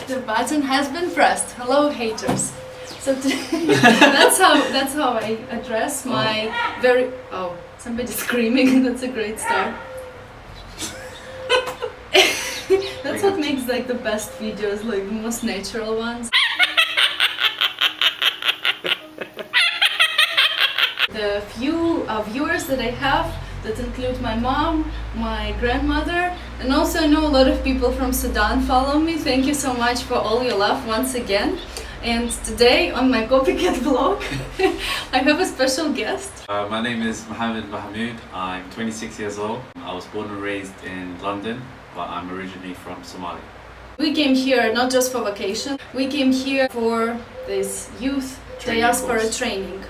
The button has been pressed. Hello, haters. So that's how I address my very... Oh, somebody's screaming. That's a great start. That's what makes like the best videos, like the most natural ones. The few viewers that I have, that include my mom, my grandmother, and also I know a lot of people from Sudan follow me. Thank you so much for all your love once again. And today on my copycat vlog, I have a special guest. My name is Mohammed Mahmoud. I'm 26 years old. I was born and raised in London, but I'm originally from Somalia. We came here not just for vacation, we came here for this youth diaspora training.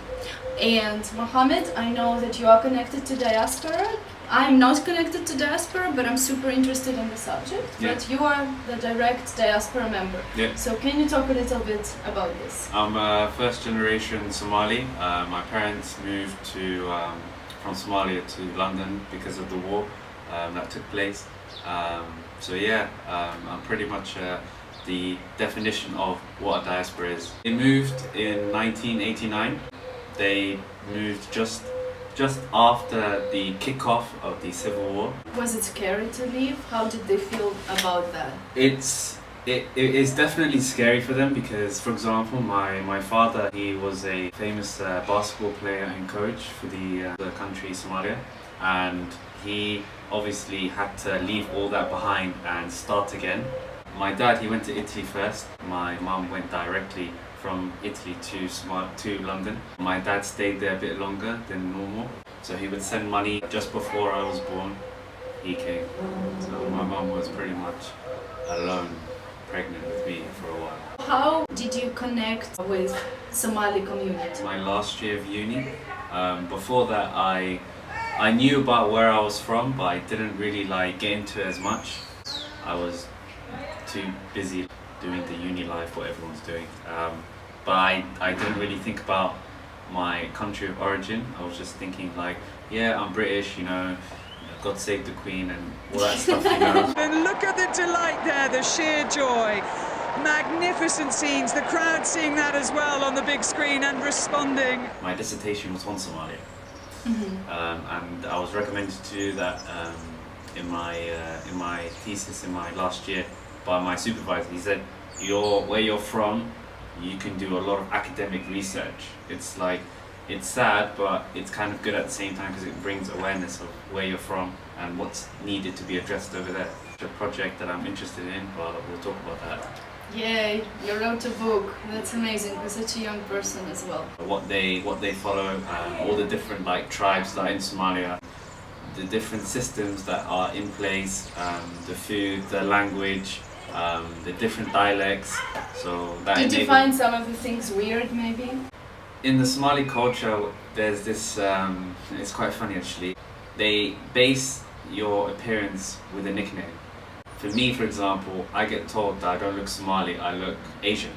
And Mohammed, I know that you are connected to Diaspora. I'm not connected to Diaspora, but I'm super interested in the subject. Yeah. But you are the direct Diaspora member. Yeah. So can you talk a little bit about this? I'm a first generation Somali. My parents moved from Somalia to London because of the war that took place. So yeah, I'm pretty much the definition of what a diaspora is. They moved in 1989. They moved just after the kickoff of the Civil War. Was it scary to leave? How did they feel about that? It is definitely scary for them because, for example, my father, he was a famous basketball player and coach for the country Somalia, and he obviously had to leave all that behind and start again. My dad, he went to Italy first. My mum went directly from Italy to London. My dad stayed there a bit longer than normal, so he would send money. Just before I was born, he came. So my mum was pretty much alone, pregnant with me for a while. How did you connect with Somali community? My last year of uni. Before that, I knew about where I was from, but I didn't really get into it as much. I was too busy doing the uni life, what everyone's doing. But I didn't really think about my country of origin. I was just thinking yeah, I'm British, God save the Queen and all that stuff, And look at the delight there, the sheer joy. Magnificent scenes, the crowd seeing that as well on the big screen and responding. My dissertation was on Somalia. And I was recommended to do that in my thesis in my last year by my supervisor. He said, where you're from, you can do a lot of academic research. It's sad, but it's kind of good at the same time because it brings awareness of where you're from and what's needed to be addressed over there. It's a project that I'm interested in, but we'll talk about that. Yay, you wrote a book. That's amazing for such a young person as well. What they follow, all the different tribes that are in Somalia, the different systems that are in place, the food, the language, the different dialects. So that did you find some of the things weird, maybe? In the Somali culture, there's this, it's quite funny actually, they base your appearance with a nickname. For me, for example, I get told that I don't look Somali, I look Asian.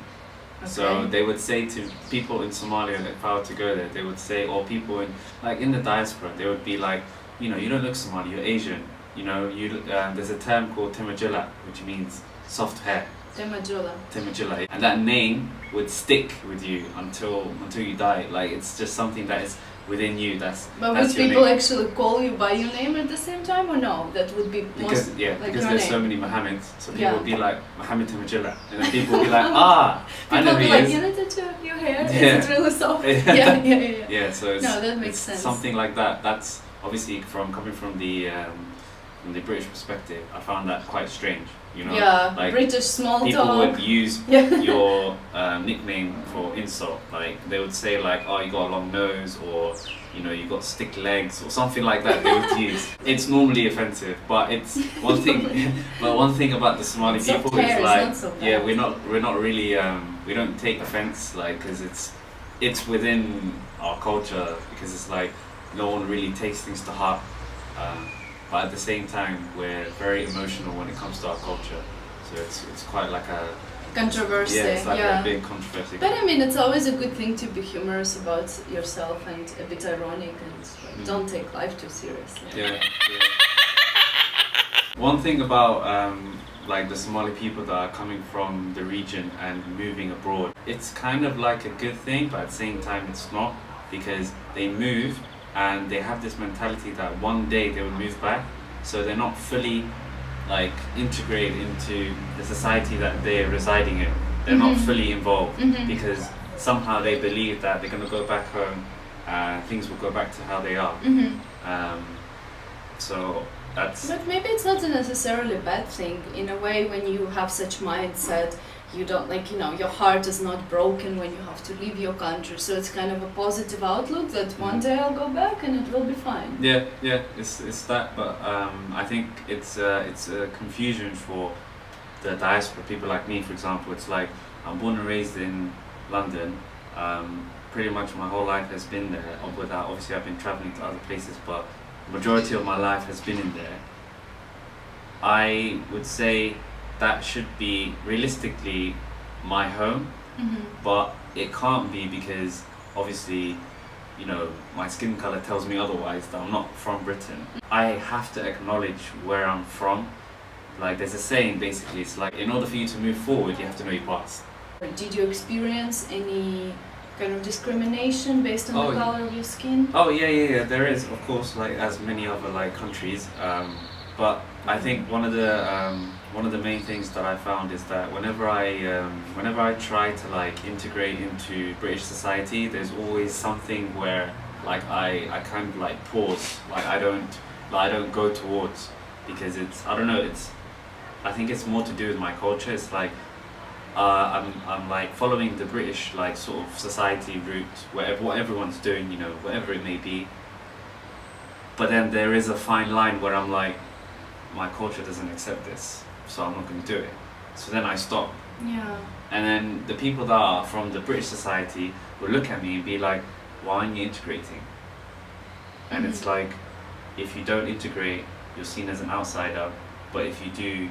Okay. So they would say to people in Somalia, if I were to go there, they would say, or people in the diaspora, they would be like, you don't look Somali, you're Asian. There's a term called Temajula, which means soft hair. Temajula. And that name would stick with you until you die. It's just something that is within you. That's would people actually call you by your name at the same time, or no? That would be because there's name. So many Mohammeds, so people would be like Mohammed Temajula, and then people would be like, I know who he is. You tattoo your hair? Is it really soft? Yeah. So that makes sense. Something like that. That's obviously coming from the British perspective. I found that quite strange. British small people talk. Would use your nickname for insult. They would say oh, you got a long nose, or you got stick legs, or something like that. They would use. It's normally offensive, but it's one thing. But one thing about the Somali people is we're not really we don't take offense because it's within our culture, because it's no one really takes things to heart. But at the same time, we're very emotional when it comes to our culture. So it's quite a controversy. Yeah, it's a big controversy. But I mean, it's always a good thing to be humorous about yourself and a bit ironic and don't take life too seriously. Yeah. One thing about like the Somali people that are coming from the region and moving abroad, it's kind of like a good thing, but at the same time it's not, because they move and they have this mentality that one day they will move back, so they're not fully like integrated into the society that they're residing in. They're not fully involved because somehow they believe that they're going to go back home and things will go back to how they are. So that's... But maybe it's not a necessarily bad thing. In a way, when you have such mindset, you don't, like, you know, your heart is not broken when you have to leave your country. So it's kind of a positive outlook that one day I'll go back and it will be fine. Yeah, it's that, but I think it's a confusion for the diaspora, people like me, for example. It's like, I'm born and raised in London. Pretty much my whole life has been there. Without, obviously I've been traveling to other places, but majority of my life has been in there. I would say that should be realistically my home, but it can't be, because obviously, you know, my skin color tells me otherwise, that I'm not from Britain. I have to acknowledge where I'm from. Like, there's a saying, basically, it's like, in order for you to move forward, you have to know your past. Did you experience any kind of discrimination based on the color of your skin? Oh yeah, there is, of course, like as many other like countries. But I think one of the main things that I found is that whenever I try to like integrate into British society, there's always something where like I kind of like pause, like I don't go towards, because it's, I don't know, I think it's more to do with my culture. It's like I'm like following the British like sort of society route, what everyone's doing, you know, whatever it may be. But then there is a fine line where I'm like, my culture doesn't accept this, so I'm not going to do it. So then I stop. Yeah. And then the people that are from the British society will look at me and be like, why aren't you integrating? And it's like, if you don't integrate, you're seen as an outsider, but if you do,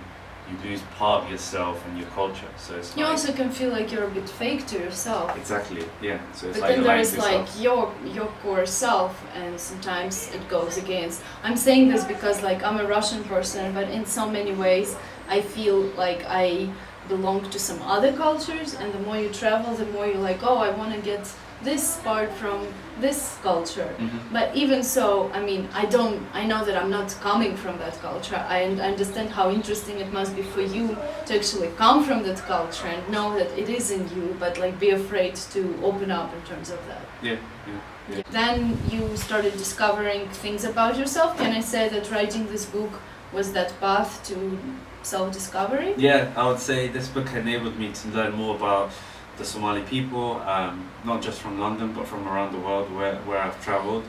you lose part of yourself and your culture. So it's you like, also can feel like you're a bit fake to yourself. Exactly, yeah. So it's but like then there is like your core self, and sometimes it goes against. I'm saying this because like I'm a Russian person, but in so many ways I feel like I belong to some other cultures, and the more you travel, the more you're like, oh, I want to get this part from this culture. But even so, I mean, I know that I'm not coming from that culture. I understand how interesting it must be for you to actually come from that culture and know that it is in you, but like be afraid to open up in terms of that. Yeah. Then you started discovering things about yourself. Can I say that writing this book was that path to self-discovery? Yeah, I would say this book enabled me to learn more about the Somali people, not just from London, but from around the world where I've traveled.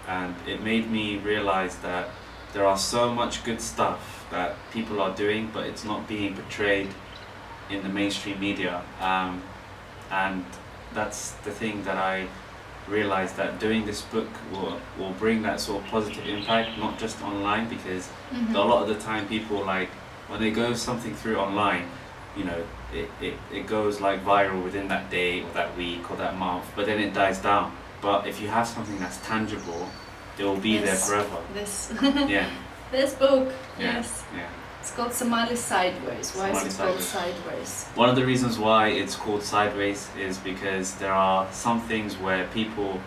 And it made me realize that there are so much good stuff that people are doing, but it's not being portrayed in the mainstream media. And that's the thing that I realized, that doing this book will bring that sort of positive impact, not just online, because a lot of the time people, like, when they go something through online, you know, it goes like viral within that day or that week or that month, but then it dies down. But if you have something that's tangible, it will be there forever. This This book, yeah. yes. Yeah. It's called Somali Sideways. Why is it called Sideways? One of the reasons why it's called Sideways is because there are some things where people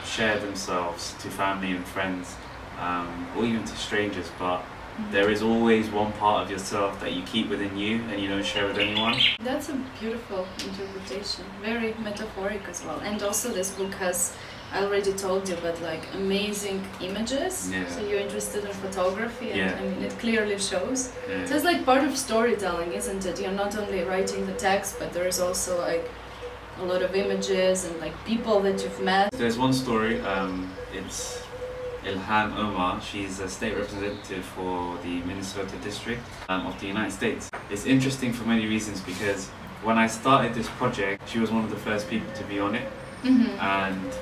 share themselves to family and friends, or even to strangers, but there is always one part of yourself that you keep within you and you don't share with anyone. That's a beautiful interpretation, very metaphoric as well. And also this book has, I already told you, but like amazing images. Yeah. So you're interested in photography, and yeah. I mean it clearly shows. Yeah. So it's like part of storytelling, isn't it? You're not only writing the text, but there is also like a lot of images and like people that you've met. There's one story, it's Ilhan Omar. She's a state representative for the Minnesota district of the United States. It's interesting for many reasons, because when I started this project, she was one of the first people to be on it. And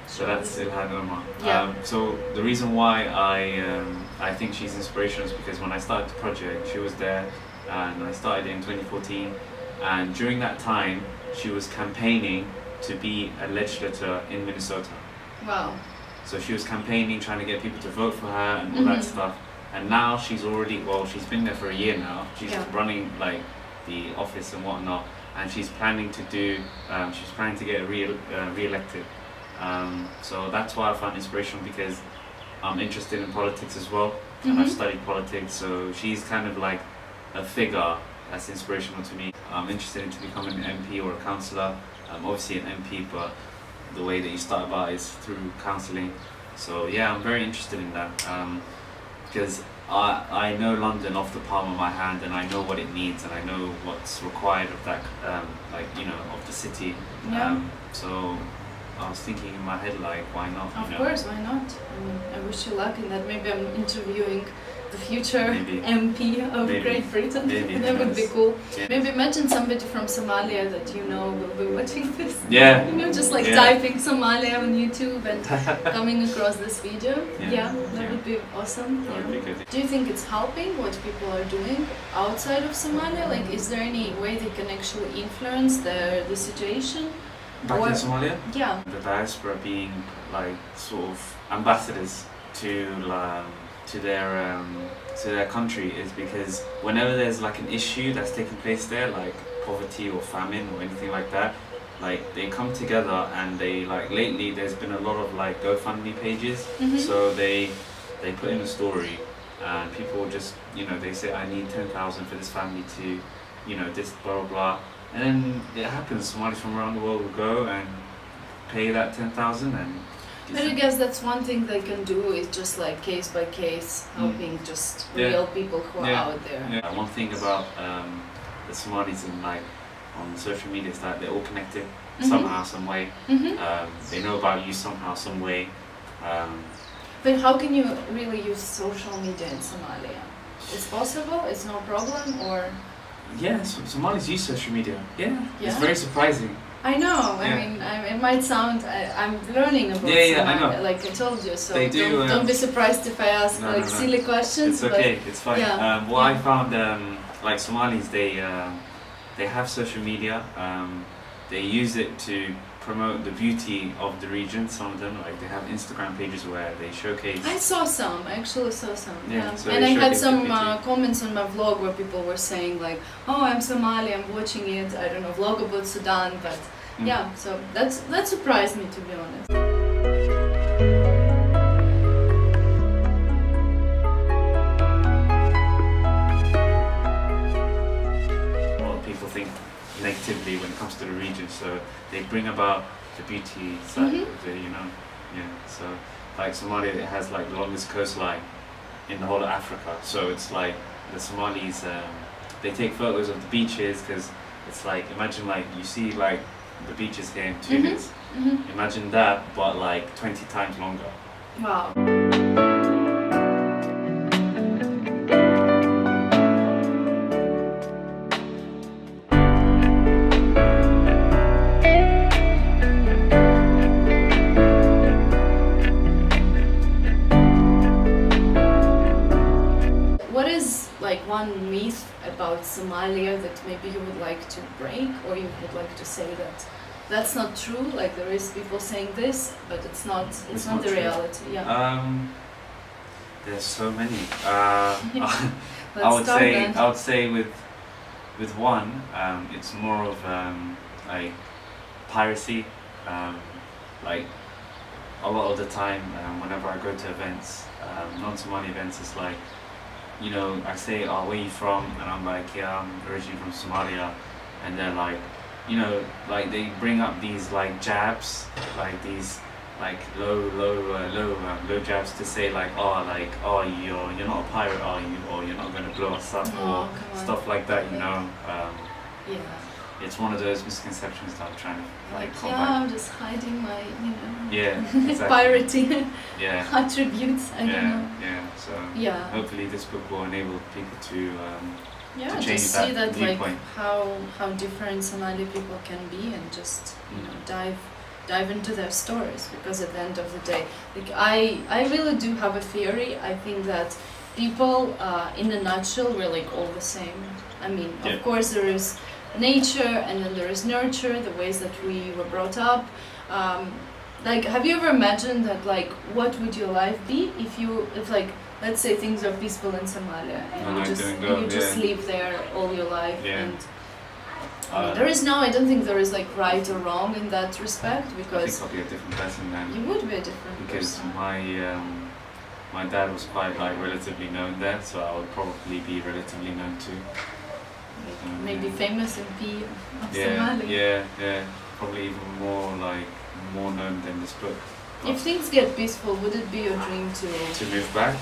so that's Ilhan Omar. Yeah. So the reason why I think she's inspirational is because when I started the project, she was there, and I started in 2014. And during that time, she was campaigning to be a legislator in Minnesota. Wow. So she was campaigning, trying to get people to vote for her and all that stuff. And now she's she's been there for a year now. She's running like the office and whatnot, and she's planning to get re-elected. So that's why I found inspirational, because I'm interested in politics as well, and I've studied politics. So she's kind of like a figure that's inspirational to me. I'm interested in becoming an MP or a councillor. Obviously an MP, but the way that you start about is through counselling. So yeah, I'm very interested in that. Because I know London off the palm of my hand, and I know what it needs, and I know what's required of that, of the city. So I was thinking in my head, like, why not? Of course, why not? I mean, I wish you luck in that. Maybe I'm interviewing the future MP of Great Britain. That would be cool. Yeah. Maybe imagine somebody from Somalia that you know will be watching this. Yeah. Just like typing Somalia on YouTube and coming across this video. That would be awesome. That would be good. Do you think it's helping what people are doing outside of Somalia? Like, is there any way they can actually influence the situation? Back in Somalia? Yeah. The diaspora being like sort of ambassadors to their country is because whenever there's like an issue that's taking place there, like poverty or famine or anything like that, like they come together, and they like lately there's been a lot of like GoFundMe pages. So they put in a story, and people just they say, I need 10,000 for this family to this blah blah blah. And then it happens, Somalis from around the world will go and pay that 10,000 and... But I guess that's one thing they can do, is just like case by case, helping just real people who are out there. Yeah. One thing about the Somalis on social media is that they're all connected somehow, some way. They know about you somehow, some way. But how can you really use social media in Somalia? It's possible? It's no problem? Or... Yeah, Somalis use social media. It's very surprising. I know. I mean, it might sound. I'm learning about Somalia, I know. like I told you. So they do, don't be surprised if I ask silly questions. It's okay. It's fine. I found like Somalis, they have social media. They use it to promote the beauty of the region. Some of them, like they have Instagram pages where they showcase. I saw some. I actually saw some. So and I had some comments on my vlog where people were saying like, "Oh, I'm Somali. I'm watching it. I don't know, vlog about Sudan." But so that surprised me, to be honest. Negatively when it comes to the region, so they bring about the beauty side of the, so like Somalia, it has like the longest coastline in the whole of Africa, so it's like the Somalis, they take photos of the beaches, because it's like, imagine like you see like the beaches here in Tunis, imagine that, but like 20 times longer. Wow. One myth about Somalia that maybe you would like to break, or you would like to say that that's not true, like there is people saying this, but it's not the true. Reality. There's so many. I would say with one, it's more of like piracy. Like a lot of the time, whenever I go to events, non-Somali events, it's like, I say, "Oh, where are you from?" And I'm like, "Yeah, I'm originally from Somalia," and they're like, like they bring up these like jabs, like these like low jabs to say like, "Oh, you're not a pirate, are you? Or you're not going to blow us up," or stuff like that, It's one of those misconceptions that I'm trying to combat. I'm just hiding my, exactly. pirating attributes. I don't know. So hopefully this book will enable people to change just see that viewpoint. like how different Somali people can be, and just dive into their stories, because at the end of the day, like I really do have a theory. I think that people, in a nutshell, we're like all the same. I mean, of course there is nature, and then there is nurture, the ways that we were brought up. Like, have you ever imagined that, like, what would your life be if like, let's say things are peaceful in Somalia and you just live there all your life? Yeah. And I don't think there is like right or wrong in that respect, because I think I'll be a different person then. you would be a different Because person. my dad was quite like relatively known there, so I would probably be relatively known too. Maybe famous in P of Yeah, yeah. Probably even more known than this book. If things get peaceful, would it be your dream To move back?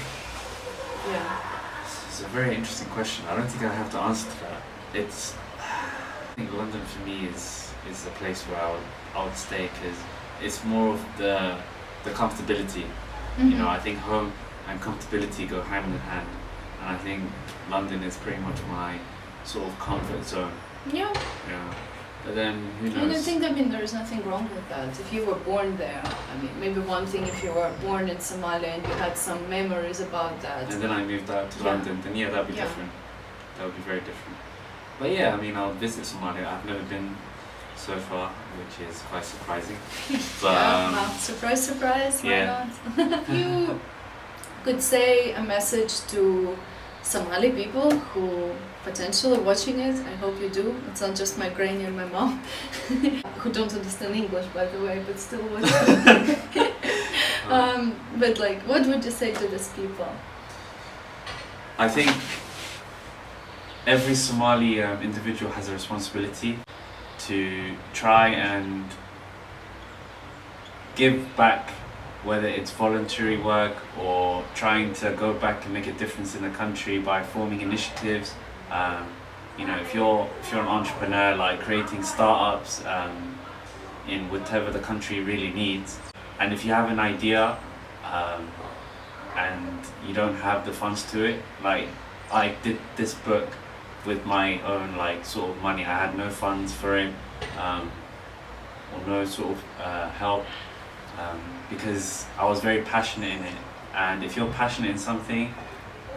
Yeah. It's a very interesting question. I don't think I have to answer to that. I think London for me is a place where I would stay, because it's more of the comfortability. You know, I think home and comfortability go hand in hand, and I think London is pretty much my sort of comfort zone. Yeah. Yeah. But then, who knows? And I think, there is nothing wrong with that. If you were born there, maybe one thing, if you were born in Somalia and you had some memories about that. And then I moved out to London, then that'd be different. That would be very different. But yeah, I'll visit Somalia. I've never been so far, which is quite surprising. But surprise, surprise, why not? You could say a message to Somali people who potentially watching it. I hope you do. It's not just my granny and my mom who don't understand English, by the way, but still watch it. But like, what would you say to these people? I think every Somali individual has a responsibility to try and give back, whether it's voluntary work or trying to go back and make a difference in the country by forming initiatives. If you're an entrepreneur, like creating startups in whatever the country really needs, and if you have an idea and you don't have the funds to it, like I did this book with my own like sort of money. I had no funds for it or no sort of help, because I was very passionate in it. And if you're passionate in something,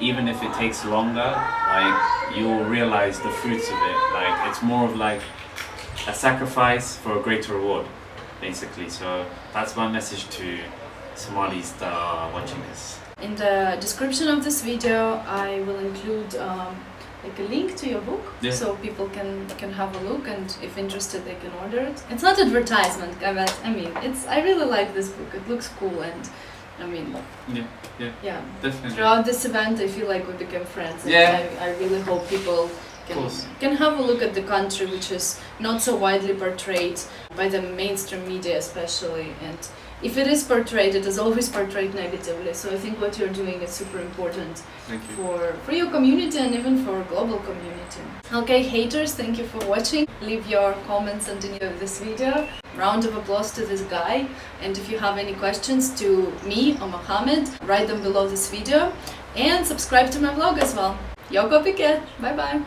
even if it takes longer, like you'll realize the fruits of it. Like it's more of like a sacrifice for a greater reward, basically. So that's my message to Somalis that are watching this. In the description of this video, I will include like a link to your book, so people can have a look, and if interested, they can order it. It's not advertisement, but I really like this book. It looks cool, and yeah, definitely. Throughout this event, I feel like we became friends. And I really hope people can have a look at the country, which is not so widely portrayed by the mainstream media, especially. And if it is portrayed, it is always portrayed negatively. So I think what you're doing is super important for your community and even for global community. Okay, haters, thank you for watching. Leave your comments underneath this video. Round of applause to this guy. And if you have any questions to me or Mohammed, write them below this video. And subscribe to my vlog as well. Yoko Piquet. Bye bye.